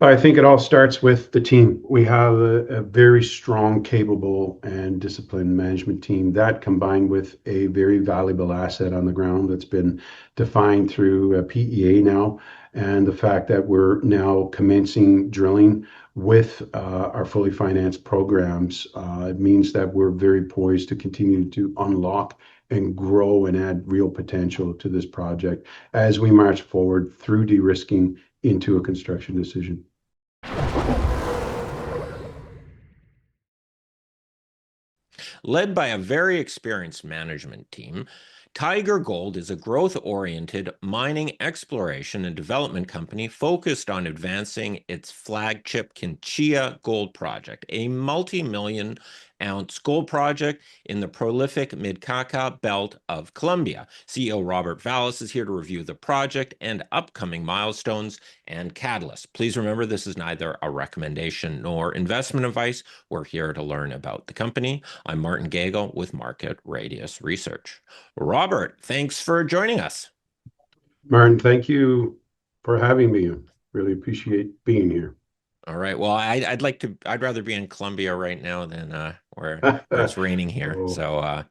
I think it all starts with the team. We have a very strong, capable, and disciplined management team that combined with a very valuable asset on the ground that's been defined through a PEA now, and the fact that we're now commencing drilling with our fully financed programs, it means that we're very poised to continue to unlock and grow and add real potential to this project as we march forward through de-risking into a construction decision. Led by a very experienced management team, TIGR Gold is a growth-oriented mining exploration and development company focused on advancing its flagship Quinchía gold project, a multi-million-ounce gold project in the prolific Mid-Cauca belt of Colombia. CEO Robert Vallis is here to review the project and upcoming milestones and catalysts. Please remember, this is neither a recommendation nor investment advice. We're here to learn about the company. I'm Martin Gagel with Market Radius Research. Robert, thanks for joining us. Martin, thank you for having me. Really appreciate being here. All right. Well, I'd rather be in Colombia right now than where it's raining here. Oh, So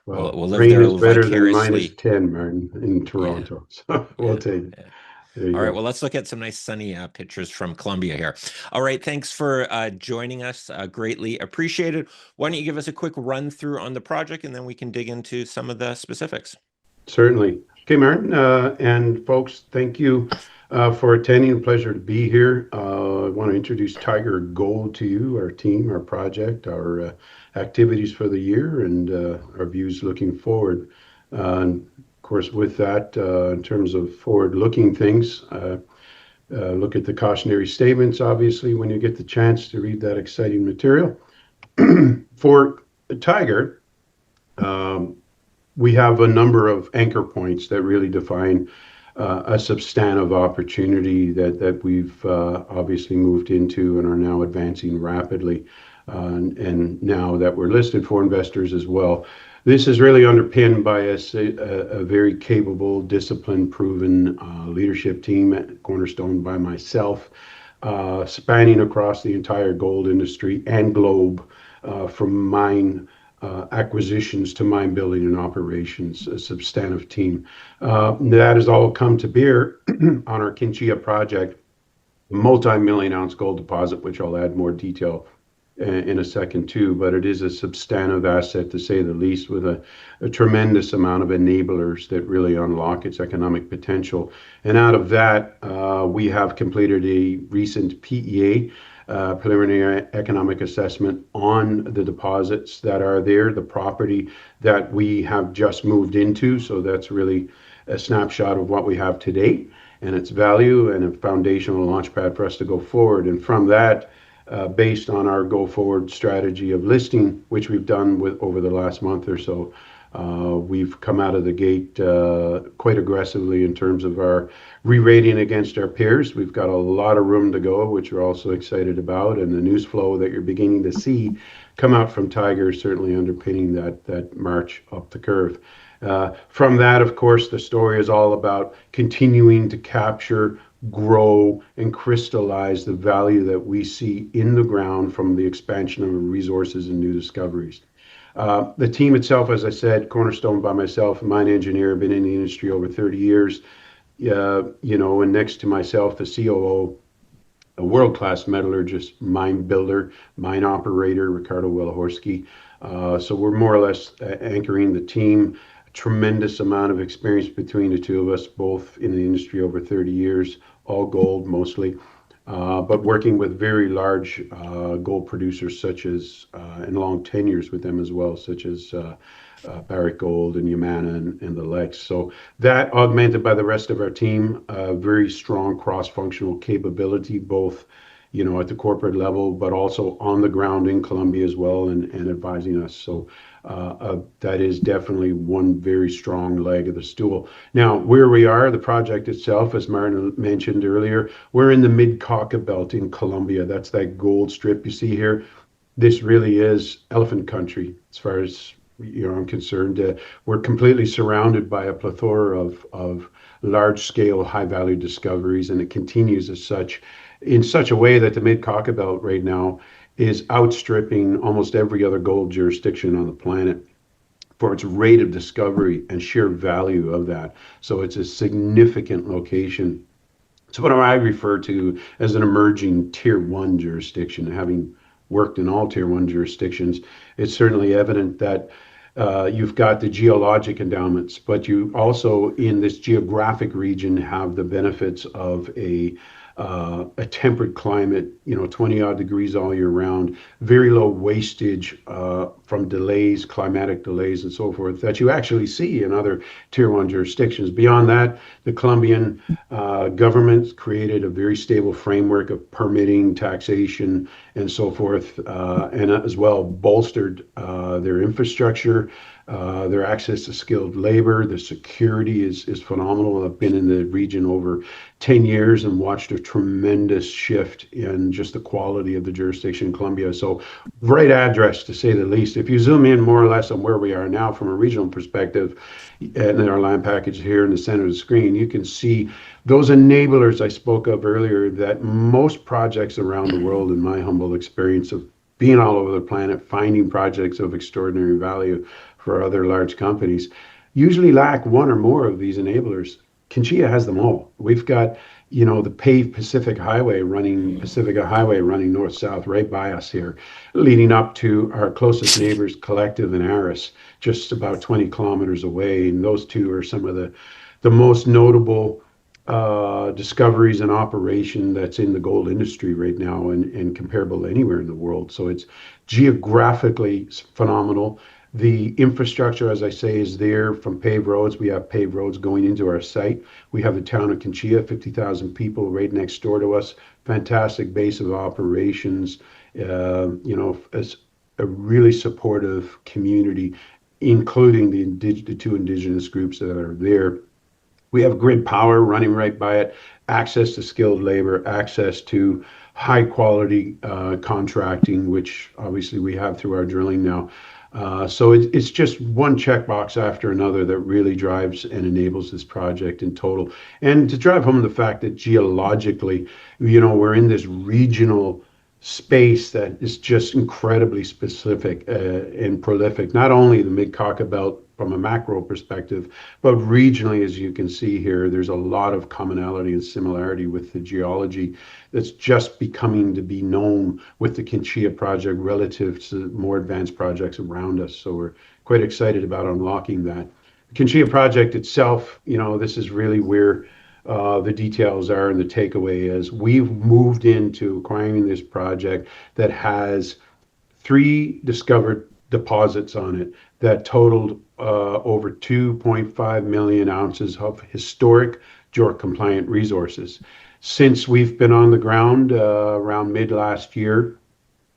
well, we'll live rain there is better than vicariously. -10, Martin, in Toronto. Yeah. So we'll take it. Yeah. There you All right. go. Well, let's look at some nice sunny pictures from Colombia here. All right. Thanks for joining us. Greatly appreciated. Why don't you give us a quick run through on the project, and then we can dig into some of the specifics. Certainly. Okay, Martin, and folks, thank you for attending. A pleasure to be here. I want to introduce TIGR Gold to you, our team, our project, our activities for the year, and our views looking forward. And of course, with that, in terms of forward-looking things, look at the cautionary statements, obviously, when you get the chance to read that exciting material. For TIGR, we have a number of anchor points that really define a substantive opportunity that we've obviously moved into and are now advancing rapidly. And now that we're listed for investors as well, this is really underpinned by a very capable, disciplined, proven leadership team, cornerstone by myself, spanning across the entire gold industry and globe, from mine acquisitions to mine building and operations, a substantive team. That has all come to bear on our Quinchía project, a multi-million-ounce gold deposit, which I'll add more detail in a second too, but it is a substantive asset to say the least, with a tremendous amount of enablers that really unlock its economic potential. And out of that, we have completed a recent PEA, preliminary economic assessment on the deposits that are there, the property that we have just moved into. So that's really a snapshot of what we have today and its value, and a foundational launch pad for us to go forward. And from that, based on our go forward strategy of listing, which we've done with over the last month or so, we've come out of the gate quite aggressively in terms of our re-rating against our peers. We've got a lot of room to go, which we're also excited about, and the news flow that you're beginning to see come out from TIGR is certainly underpinning that march up the curve. From that, of course, the story is all about continuing to capture, grow, and crystallize the value that we see in the ground from the expansion of resources and new discoveries. The team itself, as I said, cornerstone by myself, a mine engineer, been in the industry over 30 years, and next to myself, the COO, a world-class metallurgist, mine builder, mine operator, Ricardo Welahorsky. So we're more or less anchoring the team. A tremendous amount of experience between the two of us, both in the industry over 30 years, all gold mostly. But working with very large gold producers such as, and long tenures with them as well, such as Barrick Gold and Yamana and the likes. So that augmented by the rest of our team, very strong cross-functional capability, both at the corporate level, but also on the ground in Colombia as well, and advising us. So that is definitely one very strong leg of the stool. Now, where we are, the project itself, as Martin mentioned earlier, we're in the Mid-Cauca belt in Colombia. That's that gold strip you see here. This really is elephant country as far as I'm concerned. We're completely surrounded by a plethora of large-scale, high-value discoveries, and it continues as such. in such a way that the Mid-Cauca Belt right now is outstripping almost every other gold jurisdiction on the planet for its rate of discovery and sheer value of that. So it's a significant location. So what I refer to as an emerging tier one jurisdiction. Having worked in all tier one jurisdictions, it's certainly evident that you've got the geologic endowments, but you also in this geographic region have the benefits of a temperate climate, 20 odd degrees all year round, very low wastage from delays, climatic delays, and so forth that you actually see in other tier one jurisdictions. Beyond that, the Colombian government created a very stable framework of permitting, taxation, and so forth, and as well bolstered their infrastructure. Their access to skilled labor, the security is phenomenal. I've been in the region over 10 years and watched a tremendous shift in just the quality of the jurisdiction in Colombia. So great address, to say the least. If you zoom in more or less on where we are now from a regional perspective, and in our land package here in the center of the screen, you can see those enablers I spoke of earlier that most projects around the world, in my humble experience of being all over the planet, finding projects of extraordinary value for other large companies, usually lack one or more of these enablers. Quinchía has them all. We've got, the paved Pacifica Highway running north-south right by us here, leading up to our closest neighbors, Collective and Aris, just about 20 kilometers away. And those two are some of the most notable discoveries and operation that's in the gold industry right now and comparable to anywhere in the world. So it's geographically phenomenal. The infrastructure, as I say, is there from paved roads. We have paved roads going into our site. We have the town of Quinchía, 50,000 people right next door to us. Fantastic base of operations, as a really supportive community, including the two indigenous groups that are there. We have grid power running right by it, access to skilled labor, access to high quality contracting, which obviously we have through our drilling now. So it's just one checkbox after another that really drives and enables this project in total. And to drive home the fact that geologically, we're in this regional space that is just incredibly specific and prolific, not only the Mid-Cauca Belt from a macro perspective, but regionally, as you can see here, there's a lot of commonality and similarity with the geology that's just becoming to be known with the Quinchía project relative to more advanced projects around us. So we're quite excited about unlocking that. The Quinchía project itself, this is really where the details are, and the takeaway is we've moved into acquiring this project that has 3 discovered deposits on it that totaled over 2.5 million ounces of historic JORC compliant resources. Since we've been on the ground around mid last year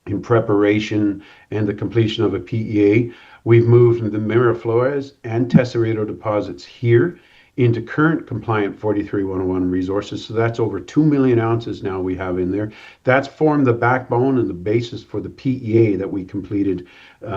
in preparation and the completion of a PEA, we've moved the Miraflores and Tesorito deposits here into current compliant 43-101 resources. So that's over 2 million ounces now we have in there. That's formed the backbone and the basis for the PEA that we completed in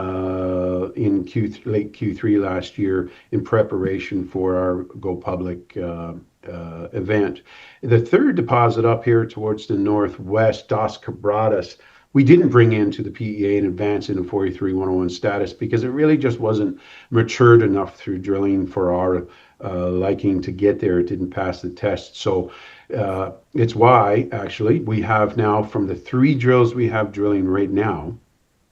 late Q3 last year in preparation for our Go Public event. The third deposit up here towards the northwest, Dos Quebradas, we didn't bring into the PEA in advance in a 43-101 status because it really just wasn't matured enough through drilling for our liking to get there. It didn't pass the test. So it's why, actually, we have now, from the 3 drills we have drilling right now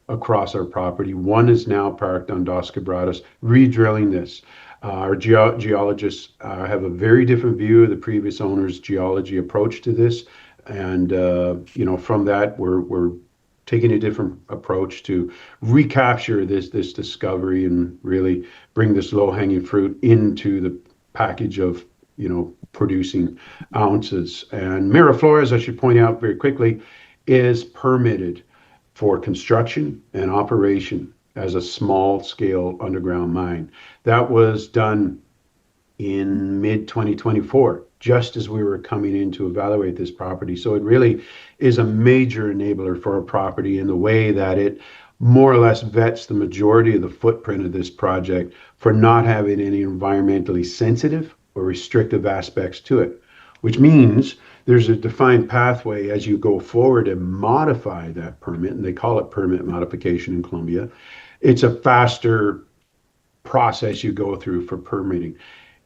across our property, 1 is now parked on Dos Quebradas, re-drilling this. Our geologists have a very different view of the previous owner's geology approach to this. And, from that, we're taking a different approach to recapture this discovery and really bring this low-hanging fruit into the package of, producing ounces. And Miraflores, I should point out very quickly, is permitted for construction and operation as a small-scale underground mine. That was done in mid-2024, just as we were coming in to evaluate this property. So it really is a major enabler for our property in the way that it more or less vets the majority of the footprint of this project for not having any environmentally sensitive or restrictive aspects to it. which means there's a defined pathway as you go forward and modify that permit, and they call it permit modification in Colombia. It's a faster process you go through for permitting.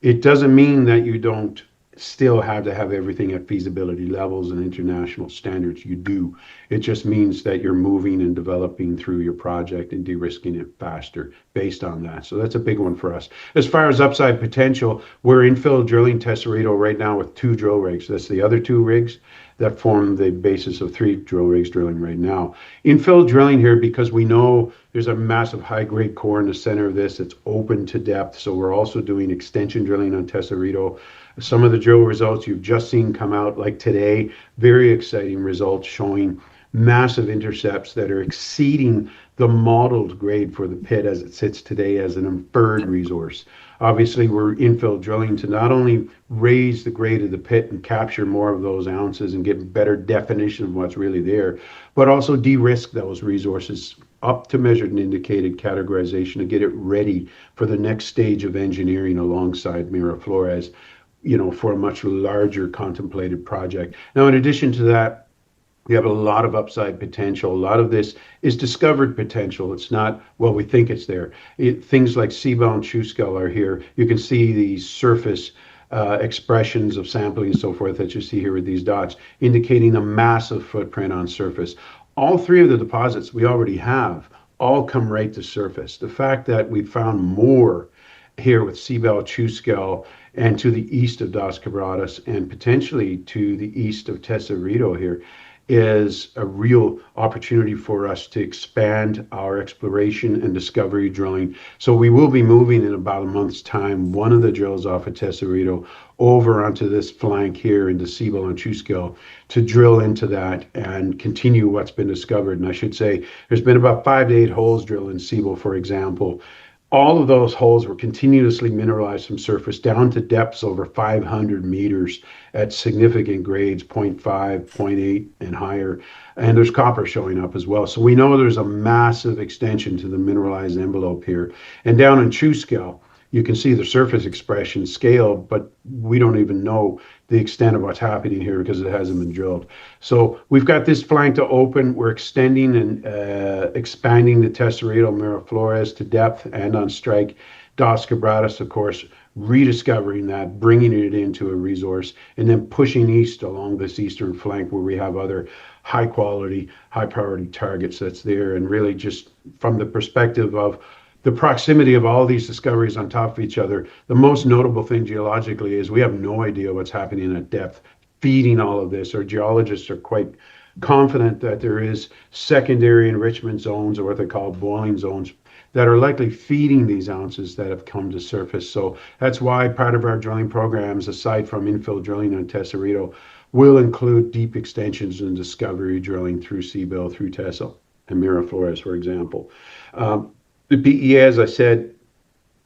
It doesn't mean that you don't still have to have everything at feasibility levels and international standards. You do. It just means that you're moving and developing through your project and de-risking it faster based on that. So that's a big one for us. As far as upside potential, we're infill drilling Tesorito right now with 2 drill rigs. That's the other 2 rigs that form the basis of 3 drill rigs drilling right now. Infill drilling here because we know there's a massive high-grade core in the center of this. It's open to depth. So we're also doing extension drilling on Tesorito. Some of the drill results you've just seen come out, like today, very exciting results showing massive intercepts that are exceeding the modeled grade for the pit as it sits today as an inferred resource. Obviously, we're infill drilling to not only raise the grade of the pit and capture more of those ounces and get better definition of what's really there, but also de-risk those resources up to measured and indicated categorization to get it ready for the next stage of engineering alongside Miraflores, for a much larger contemplated project. Now, in addition to that, we have a lot of upside potential. A lot of this is discovered potential. It's not, well, we think it's there. Things like Seabell and Chuskel are here. You can see these surface expressions of sampling and so forth that you see here with these dots, indicating a massive footprint on surface. All 3 of the deposits we already have all come right to surface. The fact that we found more here with Seabell, Chuskel, and to the east of Dos Quebradas and potentially to the east of Tesorito here is a real opportunity for us to expand our exploration and discovery drilling. So we will be moving in about a month's time, one of the drills off of Tesorito over onto this flank here into Seabell and Chuskel to drill into that and continue what's been discovered. And I should say there's been about 5 to 8 holes drilled in Seabell, for example. All of those holes were continuously mineralized from surface down to depths over 500 meters at significant grades, 0.5, 0.8, and higher. And there's copper showing up as well. So we know there's a massive extension to the mineralized envelope here. And down in Chuskel, you can see the surface expression scale, but we don't even know the extent of what's happening here because it hasn't been drilled. So we've got this flank to open. We're extending and expanding the Tesorito Miraflores to depth and on strike. Dos Quebradas, of course, rediscovering that, bringing it into a resource, and then pushing east along this eastern flank where we have other high quality, high priority targets that's there. And really just from the perspective of the proximity of all these discoveries on top of each other, the most notable thing geologically is we have no idea what's happening at depth feeding all of this. Our geologists are quite confident that there is secondary enrichment zones, or what they call boiling zones, that are likely feeding these ounces that have come to surface. So that's why part of our drilling programs, aside from infill drilling on Tesorito, will include deep extensions and discovery drilling through Seabell, through Teso and Miraflores, for example. The PEA, as I said,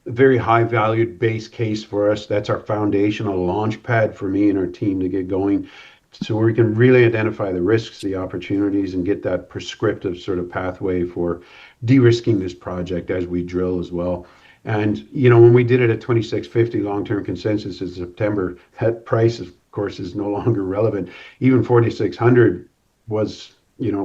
a very high valued base case for us. That's our foundational launch pad for me and our team to get going. So we can really identify the risks, the opportunities, and get that prescriptive sort of pathway for de-risking this project as we drill as well. And, when we did it at 2650 long-term consensus in September, that price, of course, is no longer relevant. Even 4600 was,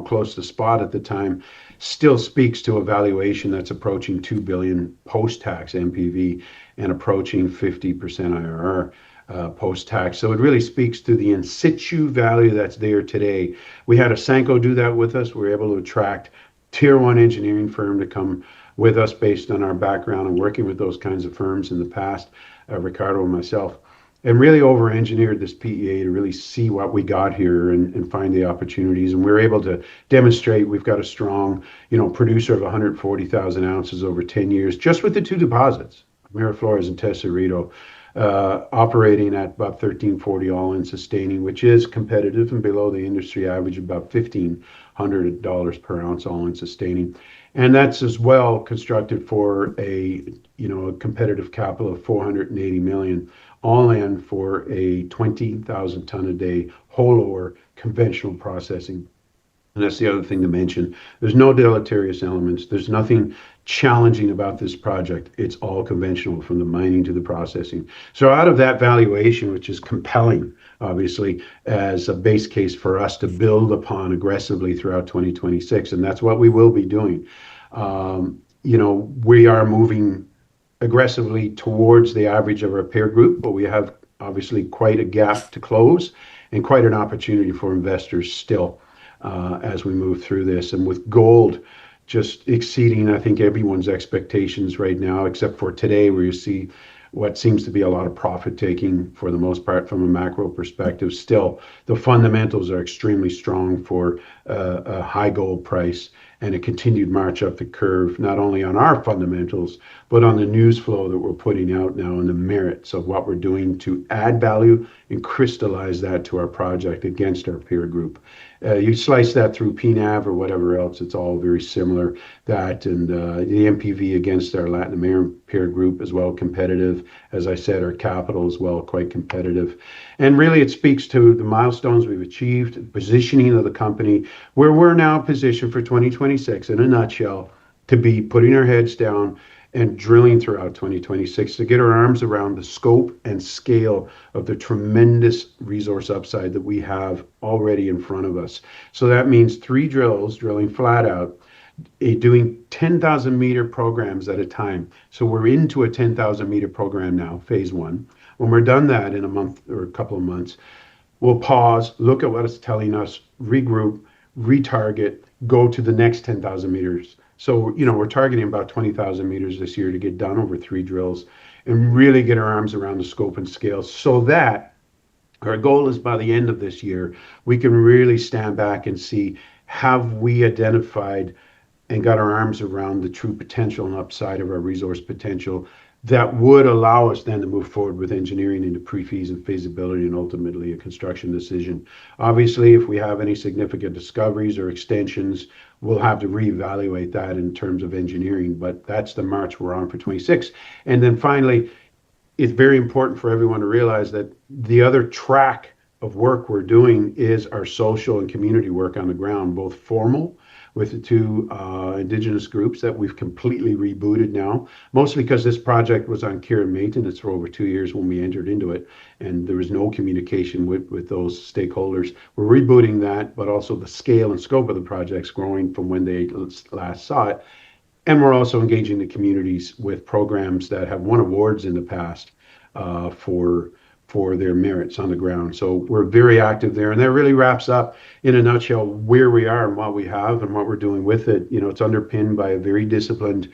close to spot at the time, still speaks to a valuation that's approaching 2 billion post-tax NPV and approaching 50% IRR post-tax. So it really speaks to the in situ value that's there today. We had a Sanko do that with us. We were able to attract tier 1 engineering firm to come with us based on our background and working with those kinds of firms in the past, Ricardo and myself, and really over-engineered this PEA to really see what we got here and find the opportunities. And we're able to demonstrate we've got a strong, producer of 140,000 ounces over 10 years, just with the 2 deposits, Miraflores and Tesorito, operating at about 1340 all-in sustaining, which is competitive and below the industry average, about $1,500 per ounce all-in sustaining. And that's as well constructed for a competitive capital of 480 million, all in for a 20,000 ton a day whole ore conventional processing And that's the other thing to mention. There's no deleterious elements. There's nothing challenging about this project. It's all conventional from the mining to the processing. So out of that valuation, which is compelling, obviously, as a base case for us to build upon aggressively throughout 2026, and that's what we will be doing. We are moving aggressively towards the average of our peer group, but we have obviously quite a gap to close and quite an opportunity for investors still as we move through this. And with gold just exceeding, I think, everyone's expectations right now, except for today, where you see what seems to be a lot of profit taking for the most part from a macro perspective. Still, the fundamentals are extremely strong for a high gold price and a continued march up the curve, not only on our fundamentals, but on the news flow that we're putting out now and the merits of what we're doing to add value and crystallize that to our project against our peer group. You slice that through PNAV or whatever else, it's all very similar. That and the MPV against our Latin American peer group as well, competitive. As I said, our capital as well, quite competitive. And really, it speaks to the milestones we've achieved, the positioning of the company, where we're now positioned for 2026 in a nutshell to be putting our heads down and drilling throughout 2026 to get our arms around the scope and scale of the tremendous resource upside that we have already in front of us. So that means 3 drills, drilling flat out, doing 10,000 meter programs at a time. So we're into a 10,000 meter program now, phase 1. When we're done that in a month or a couple of months, we'll pause, look at what it's telling us, regroup, retarget, go to the next 10,000 meters. So, we're targeting about 20,000 meters this year to get done over 3 drills and really get our arms around the scope and scale so that our goal is by the end of this year, we can really stand back and see, have we identified and got our arms around the true potential and upside of our resource potential that would allow us then to move forward with engineering into pre-feas and feasibility and ultimately a construction decision. Obviously, if we have any significant discoveries or extensions, we'll have to reevaluate that in terms of engineering, but that's the march we're on for 26. And then finally, it's very important for everyone to realize that the other track of work we're doing is our social and community work on the ground, both formal with the 2 Indigenous groups that we've completely rebooted now, mostly because this project was on care and maintenance for over 2 years when we entered into it, and there was no communication with those stakeholders. We're rebooting that, but also the scale and scope of the project's growing from when they last saw it. And we're also engaging the communities with programs that have won awards in the past for their merits on the ground. So we're very active there. And that really wraps up, in a nutshell, where we are and what we have and what we're doing with it. It's underpinned by a very disciplined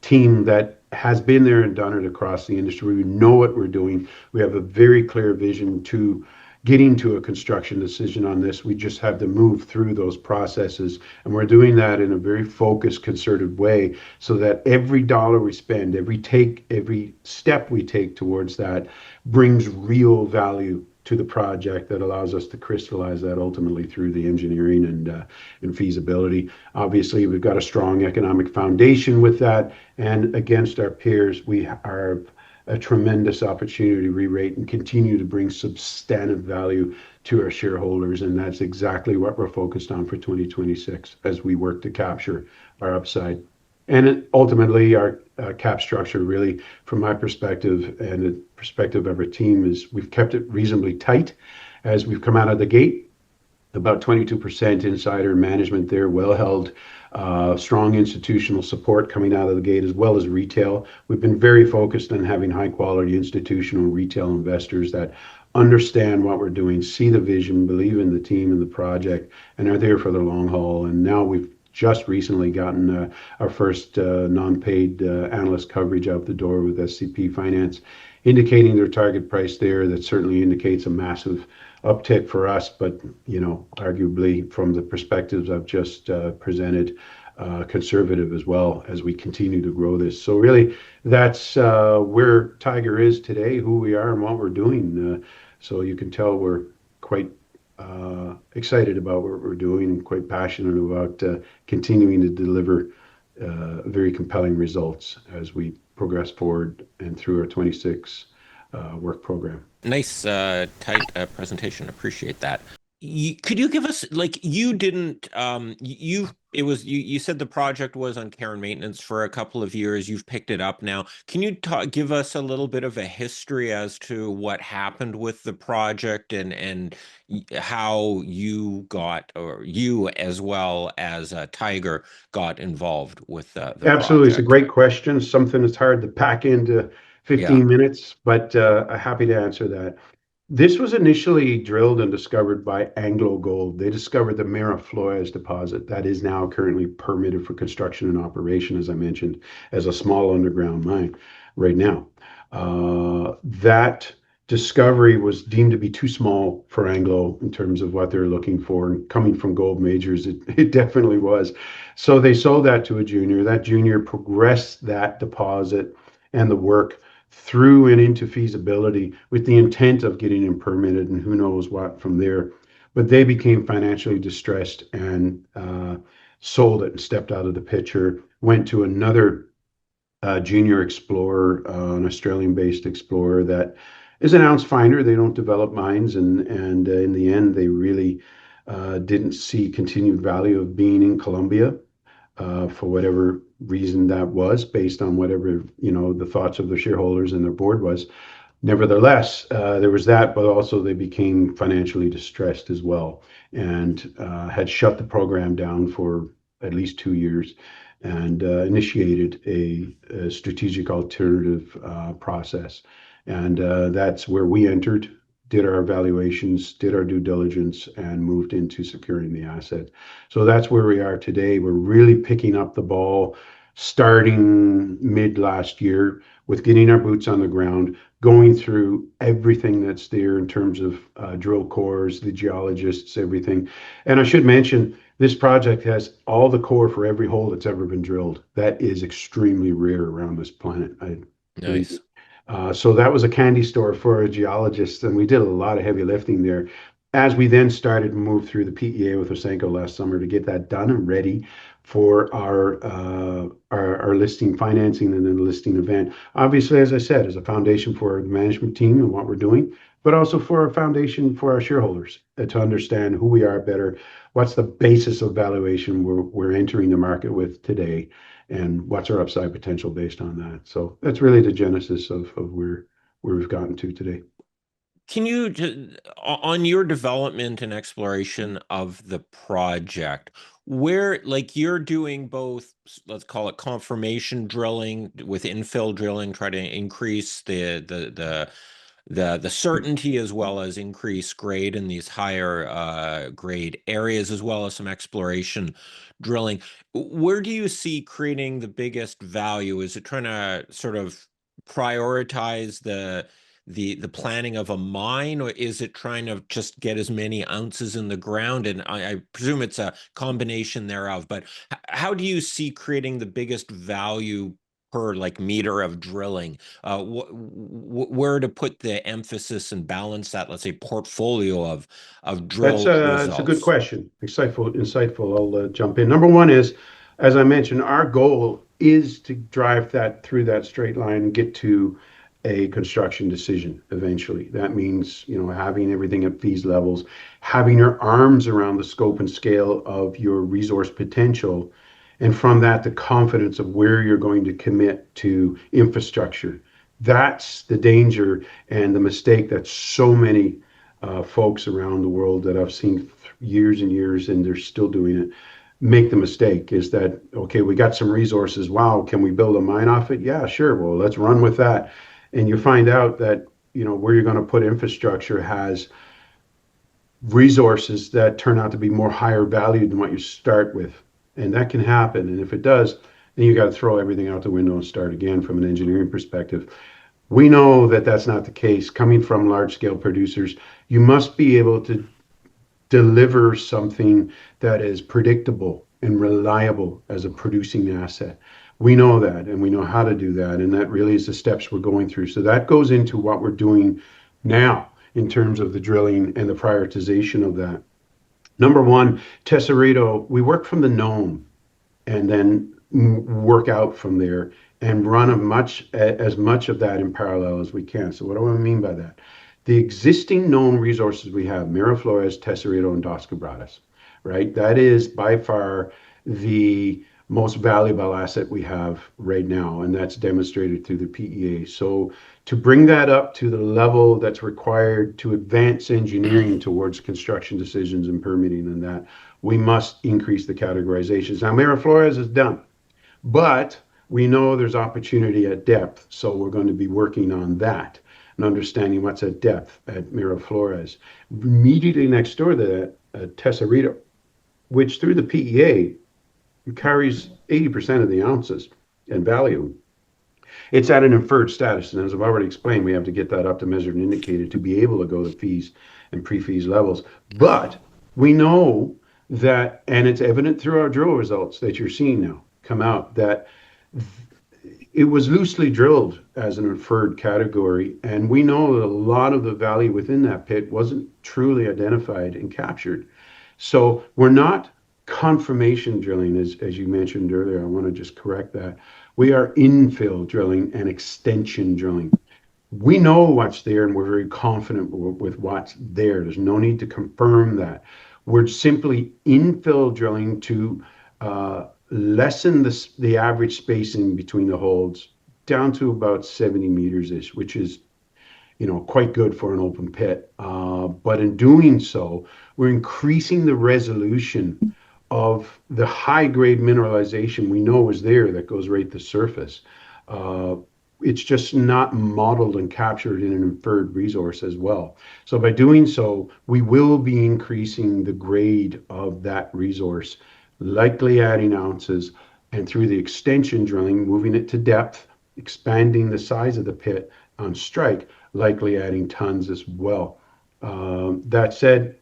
team that has been there and done it across the industry. We know what we're doing. We have a very clear vision to getting to a construction decision on this. We just have to move through those processes, and we're doing that in a very focused, concerted way so that every dollar we spend, every step we take towards that brings real value to the project that allows us to crystallize that ultimately through the engineering and feasibility. Obviously, we've got a strong economic foundation with that, and against our peers, we are a tremendous opportunity to re-rate and continue to bring substantive value to our shareholders. And that's exactly what we're focused on for 2026 as we work to capture our upside. And ultimately, our cap structure, really, from my perspective and the perspective of our team, is we've kept it reasonably tight as we've come out of the gate. About 22% insider management there, well held, strong institutional support coming out of the gate, as well as retail. We've been very focused on having high quality institutional retail investors that understand what we're doing, see the vision, believe in the team and the project, and are there for the long haul. And now we've just recently gotten our first non-paid analyst coverage out the door with SCP Finance, indicating their target price there. That certainly indicates a massive uptick for us, but arguably from the perspectives I've just presented, conservative as well as we continue to grow this. So really, that's where TIGR is today, who we are, and what we're doing. So you can tell we're quite excited about what we're doing and quite passionate about continuing to deliver very compelling results as we progress forward and through our 26 work program. Nice, tight presentation. Appreciate that. Could you give us like you didn't you it was you said the project was on care and maintenance for a couple of years. You've picked it up now. Can you give us a little bit of a history as to what happened with the project and how you got, or you as well as Tiger got involved with the Absolutely. It's a project? great question, something that's hard to pack into Yeah. 15 minutes, but I'm happy to answer that. This was initially drilled and discovered by Anglo Gold. They discovered the Miraflores deposit that is now currently permitted for construction and operation, as I mentioned, as a small underground mine right now. That discovery was deemed to be too small for Anglo in terms of what they're looking for. And coming from gold majors, it definitely was. So they sold that to a junior. That junior progressed that deposit and the work through and into feasibility with the intent of getting it permitted and who knows what from there. But they became financially distressed and sold it and stepped out of the picture, went to another junior explorer, an Australian-based explorer that is an ounce finder. They don't develop mines, and in the end, they really didn't see continued value of being in Colombia for whatever reason that was, based on whatever the thoughts of the shareholders and their board was. Nevertheless, there was that, but also they became financially distressed as well, and had shut the program down for at least 2 years, and initiated a strategic alternative process. And that's where we entered, did our evaluations, did our due diligence, and moved into securing the asset. So that's where we are today. We're really picking up the ball starting mid last year with getting our boots on the ground, going through everything that's there in terms of drill cores, the geologists, everything. And I should mention, this project has all the core for every hole that's ever been drilled. That is extremely rare around this planet, I believe. Nice. So that was a candy store for a geologist, and we did a lot of heavy lifting there. As we then started to move through the PEA with Osenko last summer to get that done and ready for our listing financing and then listing event. Obviously, as I said, as a foundation for the management team and what we're doing, but also for a foundation for our shareholders to understand who we are better, what's the basis of valuation we're entering the market with today, and what's our upside potential based on that. So that's really the genesis of where we've gotten to today. Can you, on your development and exploration of the project, where like you're doing both, let's call it confirmation drilling with infill drilling, try to increase the certainty as well as increase grade in these higher grade areas, as well as some exploration drilling. Where do you see creating the biggest value? Is it trying to sort of prioritize the planning of a mine, or is it trying to just get as many ounces in the ground? And I presume it's a combination thereof, but how do you see creating the biggest value per like meter of drilling? Where to put the emphasis and balance that, let's say, portfolio of That's drill it's a good results? question. Insightful. I'll jump in. Number one is, as I mentioned, our goal is to drive that through that straight line and get to a construction decision eventually. That means, having everything at these levels, having your arms around the scope and scale of your resource potential, and from that, the confidence of where you're going to commit to infrastructure. That's the danger and the mistake that so many folks around the world that I've seen years and years, and they're still doing it, make the mistake is that, okay, we got some resources. Wow, can we build a mine off it? Yeah, sure. Well, let's run with that. And you find out that, where you're going to put infrastructure has resources that turn out to be more higher valued than what you start with. And that can happen. And if it does, then you got to throw everything out the window and start again from an engineering perspective. We know that that's not the case. Coming from large scale producers, you must be able to deliver something that is predictable and reliable as a producing asset. We know that, and we know how to do that. And that really is the steps we're going through. So that goes into what we're doing now in terms of the drilling and the prioritization of that. Number one, Tesorito, we work from the known and then work out from there and run as much of that in parallel as we can. So what do I mean by that? the existing known resources we have, Miraflores, Tesorito, and Dos Quebradas, right? That is by far the most valuable asset we have right now, and that's demonstrated through the PEA. So to bring that up to the level that's required to advance engineering towards construction decisions and permitting and that, we must increase the categorizations. Now, Miraflores is done, but we know there's opportunity at depth, so we're going to be working on that and understanding what's at depth at Miraflores. Immediately next door to that, Tesorito, which through the PEA carries 80% of the ounces and value. It's at an inferred status, and as I've already explained, we have to get that up to measured and indicated to be able to go to fees and pre-fees levels. But we know that, and it's evident through our drill results that you're seeing now come out, that it was loosely drilled as an inferred category, and we know that a lot of the value within that pit wasn't truly identified and captured. So we're not confirmation drilling, as you mentioned earlier. I want to just correct that. We are infill drilling and extension drilling. We know what's there, and we're very confident with what's there. There's no need to confirm that. We're simply infill drilling to lessen the average spacing between the holes down to about 70 meters ish, which is quite good for an open pit. But in doing so, we're increasing the resolution of the high grade mineralization we know is there that goes right to surface. It's just not modeled and captured in an inferred resource as well. So by doing so, we will be increasing the grade of that resource, likely adding ounces, and through the extension drilling, moving it to depth, expanding the size of the pit on strike, likely adding tons as well. That said,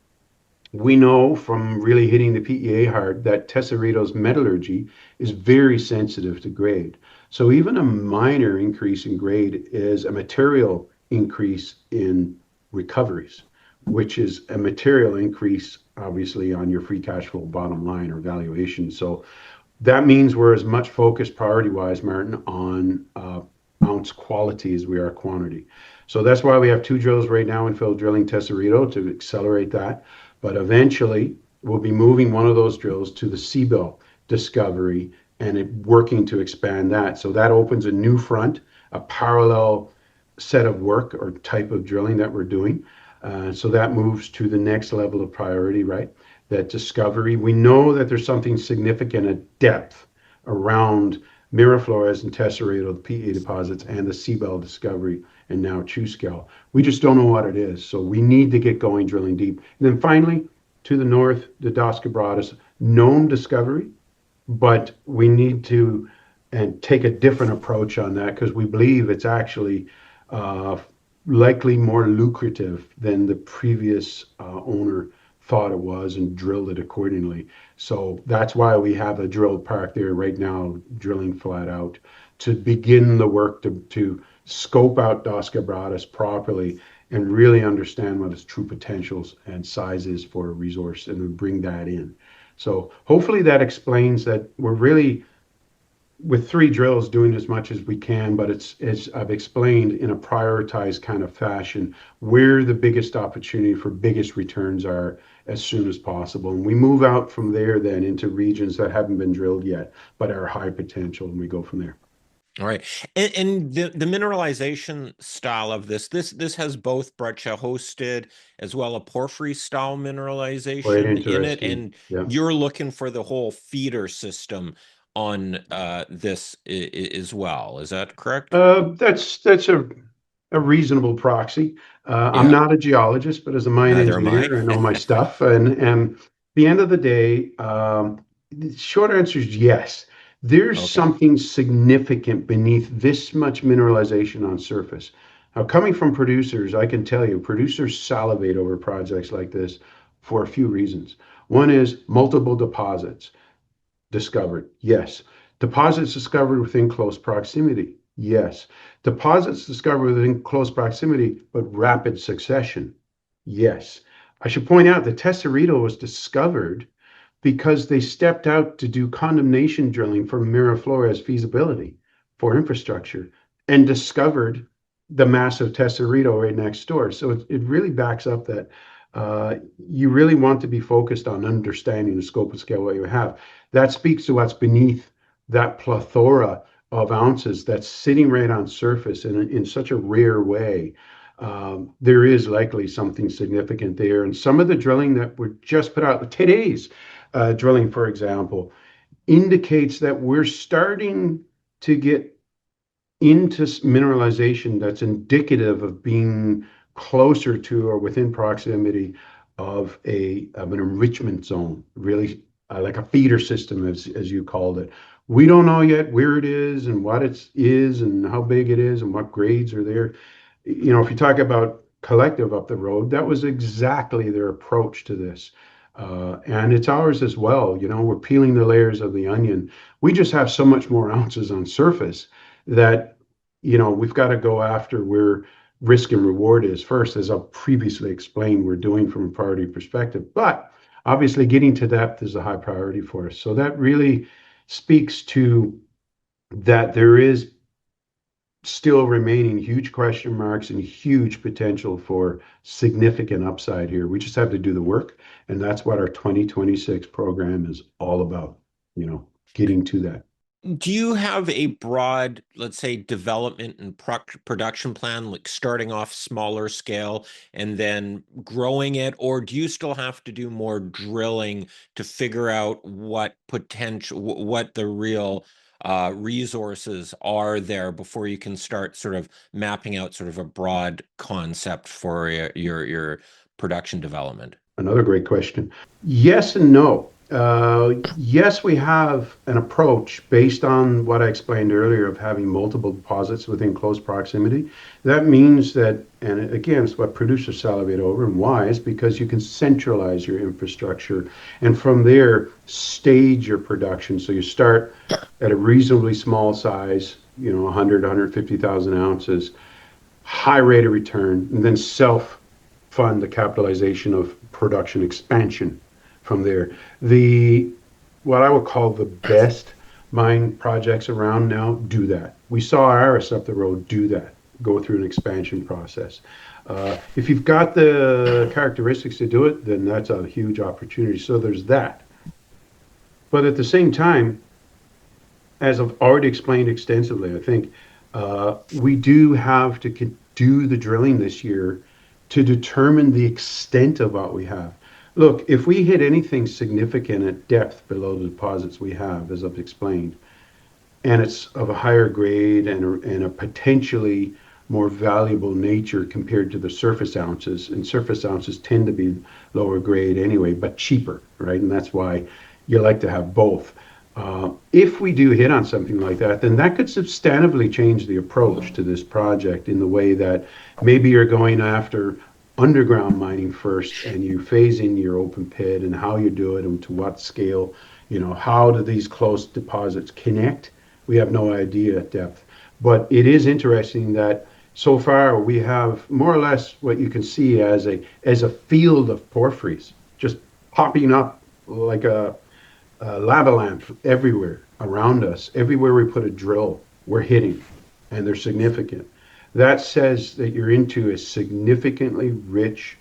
we know from really hitting the PEA hard that Tesorito's metallurgy is very sensitive to grade. So even a minor increase in grade is a material increase in recoveries, which is a material increase, obviously, on your free cash flow bottom line or valuation. So that means we're as much focused priority-wise, Martin, on ounce quality as we are quantity. So that's why we have 2 drills right now in fill drilling Tesorito to accelerate that. But eventually, we'll be moving one of those drills to the Seabell discovery and working to expand that. So that opens a new front, a parallel set of work or type of drilling that we're doing. So that moves to the next level of priority, right? That discovery. We know that there's something significant at depth around Miraflores and Tesorito, the PEA deposits, and the Seabell discovery, and now Chuskel. We just don't know what it is. So we need to get going drilling deep. And then finally, to the north, the Dos Quebradas, known discovery, but we need to take a different approach on that because we believe it's actually likely more lucrative than the previous owner thought it was and drilled it accordingly. So that's why we have a drill park there right now, drilling flat out to begin the work to scope out Dos Quebradas properly and really understand what its true potentials and size is for a resource and then bring that in. So hopefully that explains that we're really, with 3 drills, doing as much as we can, but it's, as I've explained, in a prioritized kind of fashion, where the biggest opportunity for biggest returns are as soon as possible. And we move out from there then into regions that haven't been drilled yet, but are high potential, and we go from there. All right. And the mineralization style of this has both breccia hosted as well a porphyry style Quite mineralization in it. interesting. And Yeah. you're looking for the whole feeder system on this as well. Is that correct? That's a reasonable proxy. I'm Yeah. not a geologist, but as a mine Neither am I. engineer, I know my stuff. And at the end of the day, the short answer is yes. There's Okay. something significant beneath this much mineralization on surface. Now, coming from producers, I can tell you, producers salivate over projects like this for a few reasons. One is multiple deposits discovered. Yes. Deposits discovered within close proximity. Yes. Deposits discovered within close proximity, but rapid succession. Yes. I should point out that Tesorito was discovered because they stepped out to do condemnation drilling for Miraflores feasibility for infrastructure and discovered the massive Tesorito right next door. So it really backs up that you really want to be focused on understanding the scope and scale what you have. That speaks to what's beneath that plethora of ounces that's sitting right on surface in such a rare way. There is likely something significant there. And some of the drilling that were just put out, today's drilling, for example, indicates that we're starting to get into mineralization that's indicative of being closer to or within proximity of an enrichment zone, really like a feeder system, as you called it. We don't know yet where it is and what it is and how big it is and what grades are there. If you talk about Collective up the road, that was exactly their approach to this. And it's ours as well. We're peeling the layers of the onion. We just have so much more ounces on surface that, we've got to go after where risk and reward is first, as I've previously explained, we're doing from a priority perspective. But obviously, getting to depth is a high priority for us. So that really speaks to that there is still remaining huge question marks and huge potential for significant upside here. We just have to do the work, and that's what our 2026 program is all about, getting to that. Do you have a broad, let's say, development and production plan, like starting off smaller scale and then growing it? Or do you still have to do more drilling to figure out what the real resources are there before you can start sort of mapping out sort of a broad concept for your production development? Another great question. Yes and no. Yes, we have an approach based on what I explained earlier of having multiple deposits within close proximity. That means that, and again, it's what producers salivate over, and why is because you can centralize your infrastructure and from there stage your production. So you start at a reasonably small size, 100, 150,000 ounces, high rate of return, and then self fund the capitalization of production expansion from there. The what I would call the best mine projects around now do that. We saw Aris up the road do that, go through an expansion process. If you've got the characteristics to do it, then that's a huge opportunity. So there's that. But at the same time, as I've already explained extensively, I think we do have to do the drilling this year to determine the extent of what we have. Look, if we hit anything significant at depth below the deposits we have, as I've explained, and it's of a higher grade and a potentially more valuable nature compared to the surface ounces, and surface ounces tend to be lower grade anyway, but cheaper, right? And that's why you like to have both. If we do hit on something like that, then that could substantively change the approach to this project in the way that maybe you're going after underground mining first and you phase in your open pit and how you do it and to what scale. How do these close deposits connect? We have no idea at depth. But it is interesting that so far we have more or less what you can see as a field of porphyries just popping up like a lava lamp everywhere around us. Everywhere we put a drill, we're hitting, and they're significant. That says that you're into a significantly rich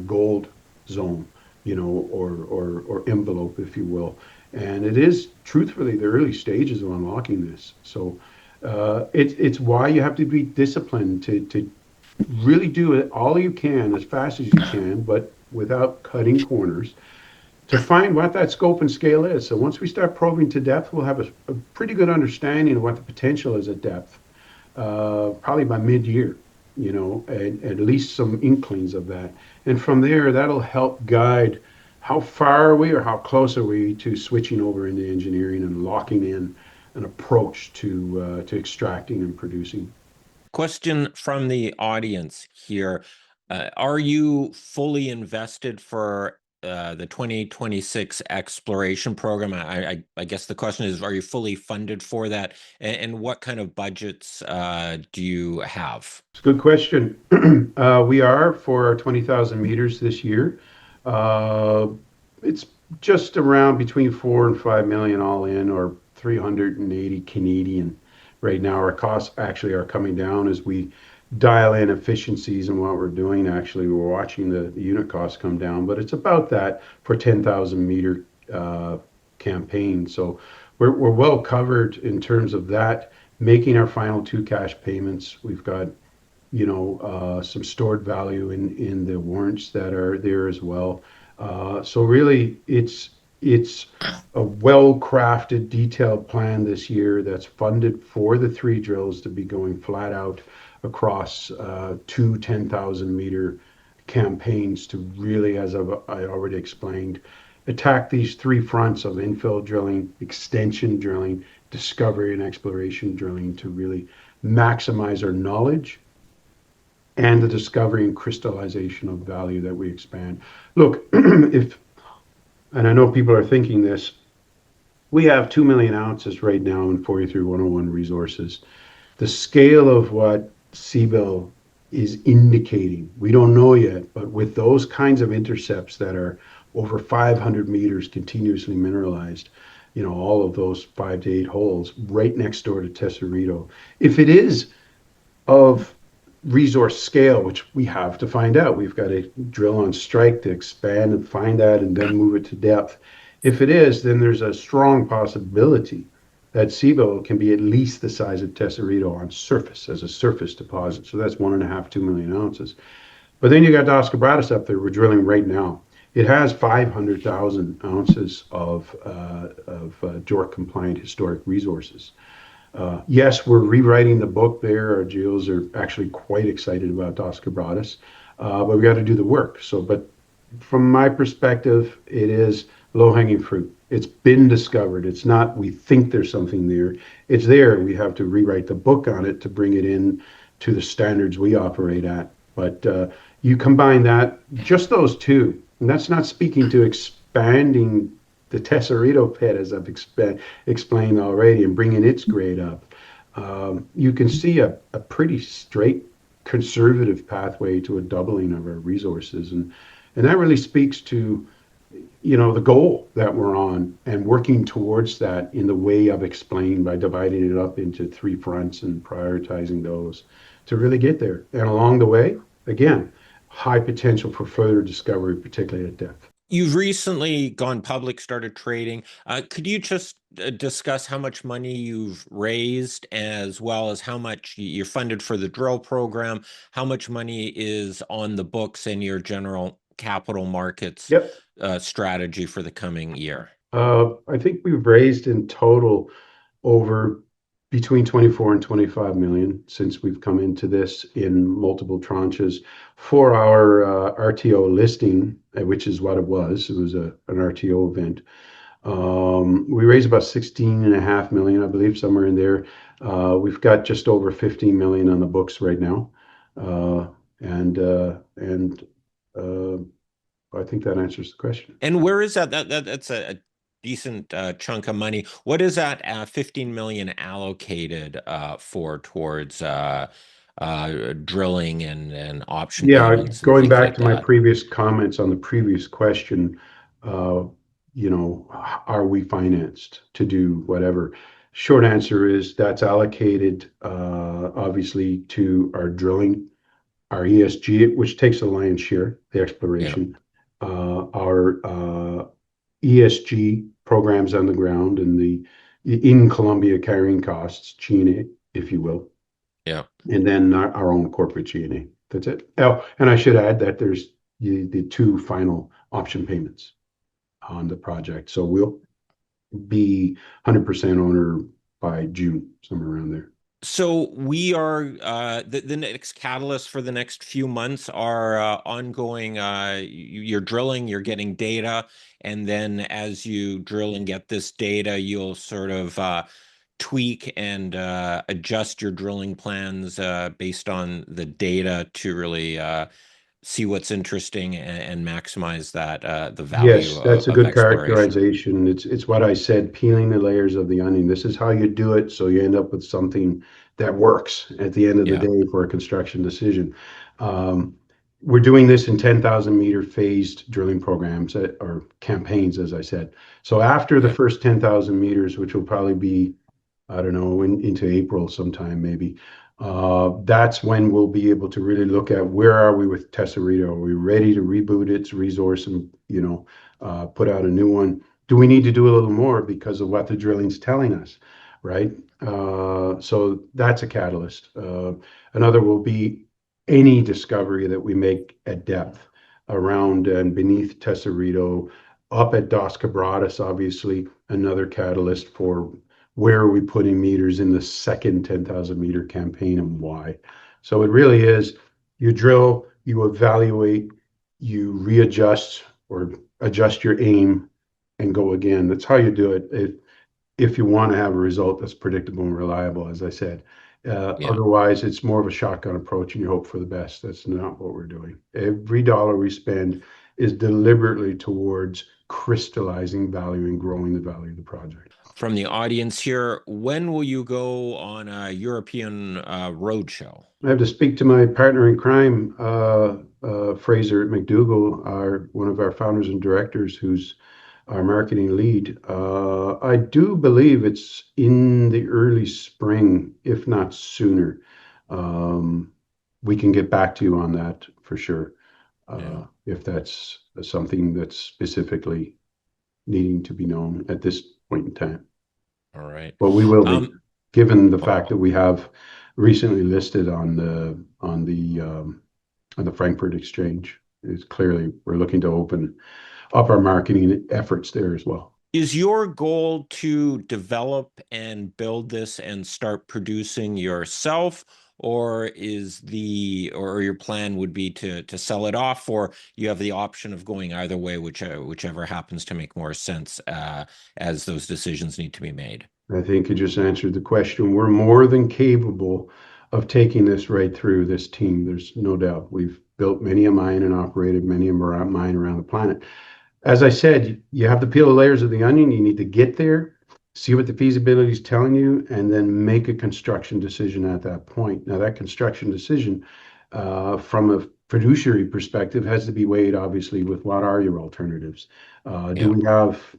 gold zone, or envelope, if you will. And it is truthfully the early stages of unlocking this. So it's why you have to be disciplined to really do it all you can as fast as you can, but without cutting corners to find what that scope and scale is. So once we start probing to depth, we'll have a pretty good understanding of what the potential is at depth, probably by mid-year, and at least some inklings of that. And from there, that'll help guide how far are we or how close are we to switching over into engineering and locking in an approach to extracting and producing. Question from the audience here. Are you fully invested for the 2026 exploration program? I guess the question is, are you fully funded for that? And what kind of budgets do you have? It's a good question. We are for our 20,000 meters this year. Uh, it's just around between 4 and 5 million all in, or 380 Canadian right now. Our costs actually are coming down as we dial in efficiencies in what we're doing. Actually, we're watching the unit costs come down, but it's about that for 10,000 meter campaign. So we're well covered in terms of that. Making our final two cash payments, we've got some stored value in the warrants that are there as well. So really, it's a well-crafted, detailed plan this year that's funded for the three drills to be going flat out across two 10,000 meter campaigns to really, as I already explained, attack these three fronts of infill drilling, extension drilling, discovery and exploration drilling to really maximize our knowledge and the discovery and crystallization of value that we expand. Look, if, and I know people are thinking this, we have 2 million ounces right now in 43-101 resources. The scale of what CBIL is indicating, we don't know yet, but with those kinds of intercepts that are over 500 meters continuously mineralized, all of those 5 to 8 holes right next door to Tesorito. If it is of resource scale, which we have to find out. We've got to drill on strike to expand and find that and then move it to depth. If it is, then there's a strong possibility that SIBO can be at least the size of Tesorito on surface as a surface deposit. So that's 1.5, 2 million ounces. But then you got Dos Quebradas up there. We're drilling right now. It has 500,000 ounces of JORC compliant historic resources. Yes, we're rewriting the book there. Our geos are actually quite excited about Dos Quebradas, but we got to do the work. So, but from my perspective, it is low-hanging fruit. It's been discovered. It's not we think there's something there. It's there. We have to rewrite the book on it to bring it in to the standards we operate at. But you combine that, just those two, and that's not speaking to expanding the Tesorito pit, as I've explained already, and bringing its grade up. You can see a pretty straight conservative pathway to a doubling of our resources. And that really speaks to, the goal that we're on and working towards that in the way I've explained by dividing it up into three fronts and prioritizing those to really get there. And along the way, again, high potential for further discovery, particularly at depth. You've recently gone public, started trading. Could you just discuss how much money you've raised, as well as how much you're funded for the drill program, how much money is on the books, and your general capital markets Yep. strategy for the coming year? I think we've raised in total over between 24 and 25 million since we've come into this in multiple tranches for our RTO listing, which is what it was. It was an RTO event. We raised about 16.5 million, I believe, somewhere in there. We've got just over 15 million on the books right now. And I think that answers the question. And where is that? That's a decent chunk of money. What is that 15 million allocated for towards drilling and option Yeah, payments and going things back like to my that? previous comments on the previous question, uh, are we financed to do whatever? Short answer is that's allocated, obviously, to our drilling, our ESG, which takes the lion's share, the Yeah, exploration, our ESG programs on the ground, and the in Colombia carrying costs, G&A, if you will, yeah. and then our own corporate G&A. That's it. Oh, and I should add that there's the two final option payments on the project. So we'll be 100% owner by June, somewhere around there. So we are the next catalyst for the next few months are ongoing. You're drilling, you're getting data, and then as you drill and get this data, you'll sort of tweak and adjust your drilling plans based on the data to really see what's interesting and maximize that the value Yes, that's a of good exploration. characterization. It's what I said, peeling the layers of the onion. This is how you do it, so you end up with something that works at the end of the Yeah, day for a construction decision. Um, we're doing this in 10,000 meter phased drilling programs or campaigns, as I said. So after the yeah, first 10,000 meters, which will probably be I don't know, into April sometime maybe. That's when we'll be able to really look at where are we with Tesorito? Are we ready to reboot its resource and, put out a new one? Do we need to do a little more because of what the drilling's telling us, right? So that's a catalyst. Another will be any discovery that we make at depth around and beneath Tesorito, up at Dos Quebradas, obviously, another catalyst for where are we putting meters in the second 10,000-meter campaign and why. So it really is, you drill, you evaluate, you readjust or adjust your aim and go again. That's how you do it if you want to have a result that's predictable and reliable, as I said. Yeah. Otherwise, it's more of a shotgun approach and you hope for the best. That's not what we're doing. Every dollar we spend is deliberately towards crystallizing value and growing the value of the project. From the audience here, when will you go on a European roadshow? I have to speak to my partner in crime, Fraser McDougall, one of our founders and directors, who's our marketing lead. I do believe it's in the early spring, if not sooner. Um, we can get back to you on that for sure, Yeah. if that's something that's specifically needing to be known at this point in time. All right. Well, we will be, Um, given the fact that we have recently listed on the Frankfurt Exchange. It's clearly we're looking to open up our marketing efforts there as well. is your goal to develop and build this and start producing yourself, or or your plan would be to sell it off, or you have the option of going either way, whichever happens to make more sense as those decisions need to be made? I think you just answered the question. We're more than capable of taking this right through, this team. There's no doubt. We've built many a mine and operated many a mine around the planet. As I said, you have to peel the layers of the onion. You need to get there, see what the feasibility is telling you, and then make a construction decision at that point. Now, that construction decision, from a fiduciary perspective, has to be weighed, obviously, with what are your alternatives. Do Yeah. we have,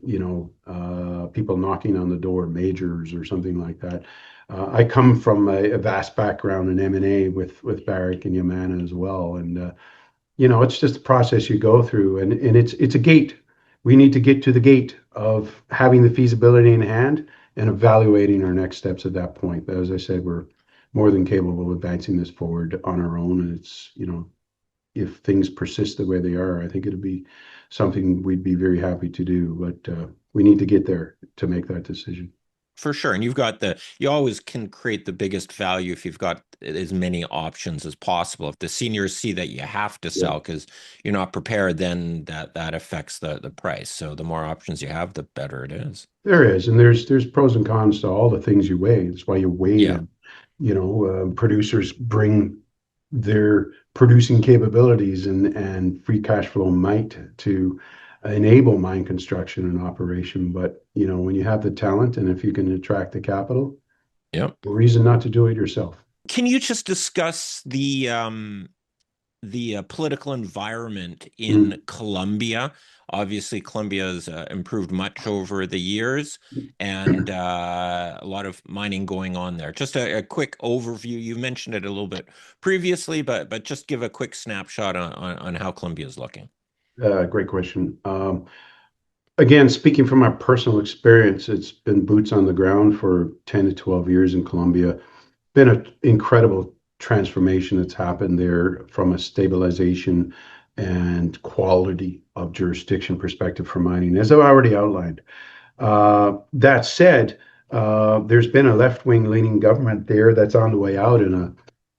people knocking on the door, majors or something like that? I come from a vast background in M&A with Barrick and Yamana as well, and it's just a process you go through, and it's a gate. We need to get to the gate of having the feasibility in hand and evaluating our next steps at that point. But as I said, we're more than capable of advancing this forward on our own, and it's, if things persist the way they are, I think it'd be something we'd be very happy to do. But we need to get there to make that decision. For sure. And you always can create the biggest value if you've got as many options as possible. If the seniors see that you have to Yeah. sell because you're not prepared, then that affects the price. So the more options you have, the better it is. There is, and there's pros and cons to all the things you weigh. That's why you weigh Yeah. them. Producers bring their producing capabilities and free cash flow might to enable mine construction and operation. But when you have the talent and if you can attract the capital, Yeah. no reason not to do it yourself. Can you just discuss the political environment in Mm. Colombia? Obviously, Colombia has improved much over the years, and a lot of mining going on there. Just a quick overview. You mentioned it a little bit previously, but just give a quick snapshot on how Colombia is looking. Great question. Again, speaking from my personal experience, it's been boots on the ground for 10 to 12 years in Colombia. Been an incredible transformation that's happened there from a stabilization and quality of jurisdiction perspective for mining, as I've already outlined. That said, there's been a left-wing leaning government there that's on the way out in a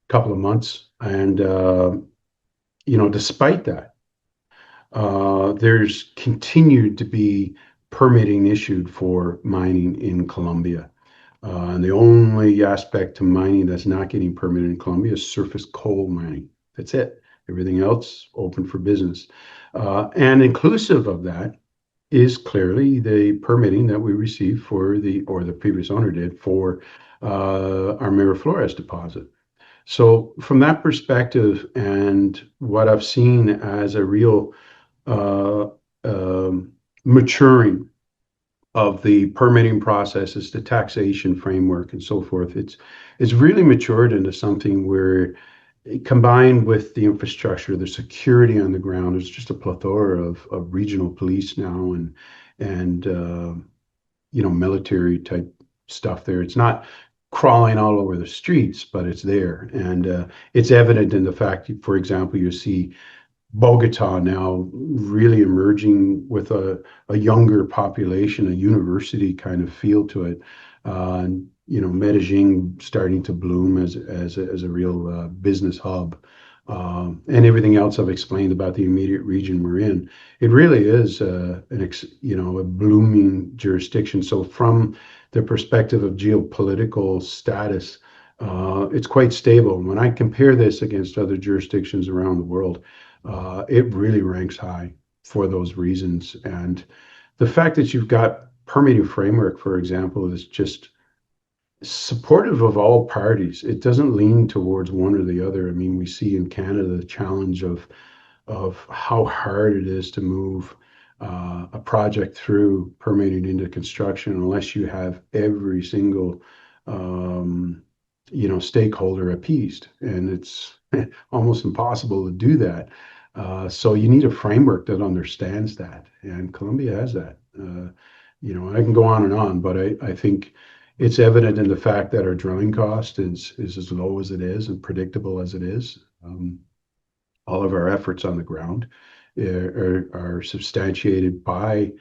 couple of months. And, despite that, there's continued to be permitting issued for mining in Colombia. And the only aspect to mining that's not getting permitted in Colombia is surface coal mining. That's it. Everything else open for business. And inclusive of that is clearly the permitting that we received or the previous owner did for our Miraflores deposit. So from that perspective and what I've seen as a real uh, maturing of the permitting processes, the taxation framework, and so forth. It's really matured into something where, combined with the infrastructure, the security on the ground, there's just a plethora of regional police now and military type stuff there. It's not crawling all over the streets, but it's there, and it's evident in the fact, for example, you see Bogota now really emerging with a younger population, a university kind of feel to it. Medellin starting to bloom as a real business hub. And everything else I've explained about the immediate region we're in. It really is a blooming jurisdiction. So from the perspective of geopolitical status, it's quite stable. When I compare this against other jurisdictions around the world, it really ranks high for those reasons. And the fact that you've got permitting framework, for example, is just supportive of all parties. It doesn't lean towards one or the other. I mean, we see in Canada the challenge of how hard it is to move a project through permitting into construction unless you have every single stakeholder appeased, and it's almost impossible to do that. So you need a framework that understands that, and Colombia has that. I can go on, but I think it's evident in the fact that our drilling cost is as low as it is and predictable as it is. All of our efforts on the ground are substantiated by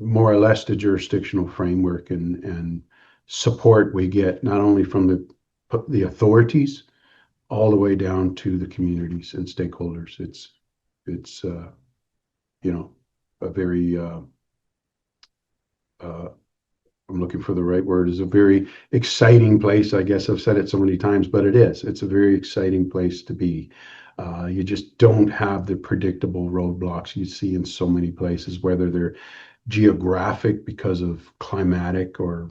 more or less the jurisdictional framework and support we get not only from the authorities all the way down to the communities and stakeholders. It's a very I'm looking for the right word, is a very exciting place. I guess I've said it so many times, but it is. It's a very exciting place to be. You just don't have the predictable roadblocks you see in so many places, whether they're geographic because of climatic or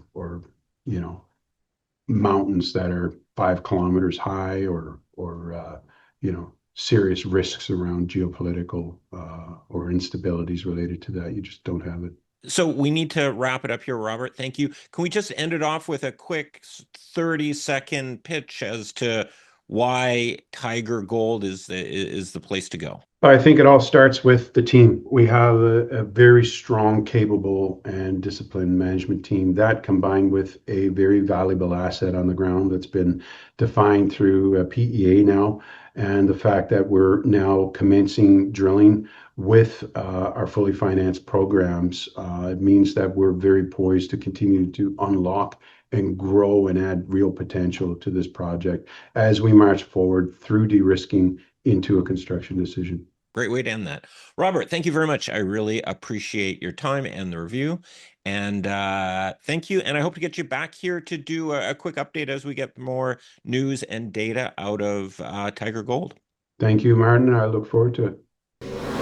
mountains that are 5 kilometers high or serious risks around geopolitical or instabilities related to that. You just don't have it. So we need to wrap it up here, Robert. Thank you. Can we just end it off with a quick 30-second pitch as to why TIGR Gold is the place to go? I think it all starts with the team. We have a very strong, capable, and disciplined management team that, combined with a very valuable asset on the ground that's been defined through a PEA now, and the fact that we're now commencing drilling with our fully financed programs, it means that we're very poised to continue to unlock and grow and add real potential to this project as we march forward through de-risking into a construction decision. Great way to end that. Robert, thank you very much. I really appreciate your time and the review. And thank you. And I hope to get you back here to do a quick update as we get more news and data out of TIGR Gold. Thank you, Martin. I look forward to it.